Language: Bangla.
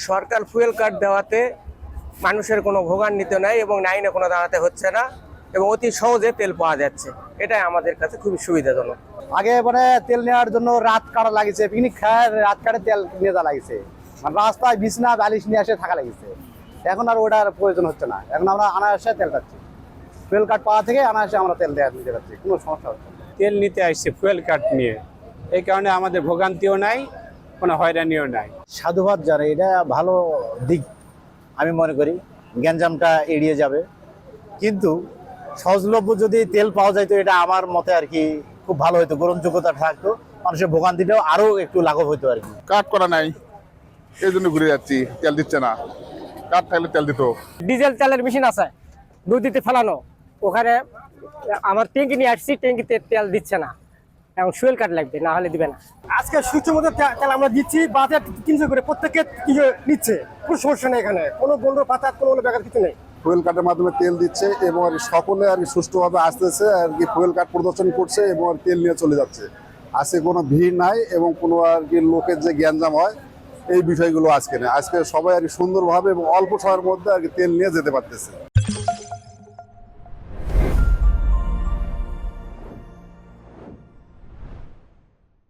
সরকার ফুয়েল কার্ড দেওয়াতে মানুষের কোনো ভোগান্বিত নাই এবং লাইনে কোনো দাঁড়াতে হচ্ছে না এবং অতি সহজে তেল পাওয়া যাচ্ছে। এটাই আমাদের কাছে খুবই সুবিধাজনক। আগে মানে তেল নেওয়ার জন্য রাত কাটা লাগিছে, পিকনিক খায় রাত কাটে তেল নিয়ে যা লাগিছে, মানে রাস্তায় বিছনা বালিশ নিয়ে এসে থাকা লাগিছে। এখন আর ওটার প্রয়োজন হচ্ছে না, এখন আমরা অনায়াসে তেল পাচ্ছি। ফুয়েল কার্ড পাওয়া থেকে অনায়াসে আমরা তেল দেওয়া দিতে পারছি, কোনো সমস্যা হচ্ছে না। তেল নিতে আসছে ফুয়েল কার্ড নিয়ে, এই কারণে আমাদের ভোগান্তিও নাই, কোনো হয়রানিও নাই। সাধুবাদ জানে, এটা ভালো দিক আমি মনে করি, গ্যাঞ্জামটা এড়িয়ে যাবে। কিন্তু সহজলভ্য যদি তেল পাওয়া যায় তো এটা আমার মতে আর কি খুব ভালো হতো, গ্রহণযোগ্যতা থাকতো, মানুষের ভোগান্তিটাও আরো একটু লাঘব হতো আর কি। কাট করা নাই, এই জন্য ঘুরে যাচ্ছি, তেল দিচ্ছে না। কাট থাকলে তেল দিত। ডিজেল তেলের মেশিন আছে নদীতে ফেলানো, ওখানে আমার ট্যাঙ্কি নিয়ে আসছি, ট্যাঙ্কিতে তেল দিচ্ছে না, এখন ফুয়েল কার্ড লাগবে, না হলে দিবে না। আজকে সূর্যের মধ্যে তেল আমরা দিচ্ছি, বাতে 300 করে প্রত্যেকে নিচ্ছে, কোনো সমস্যা নেই, এখানে কোনো গোলর পাতা কোনো ব্যাপার কিছু নেই। ফুয়েল কার্ডের মাধ্যমে তেল দিচ্ছে এবং আর সকলে আর কি সুষ্ঠুভাবে আসতেছে আর কি ফুয়েল কার্ড প্রদর্শন করছে এবং আর তেল নিয়ে চলে যাচ্ছে। আজকে কোনো ভিড় নাই এবং কোনো আর কি লোকের যে গ্যাঞ্জাম হয় এই বিষয়গুলো আজকে নেই। আজকে সবাই আর কি সুন্দরভাবে এবং অল্প সময়ের মধ্যে আর কি তেল নিয়ে যেতে পারতেছে।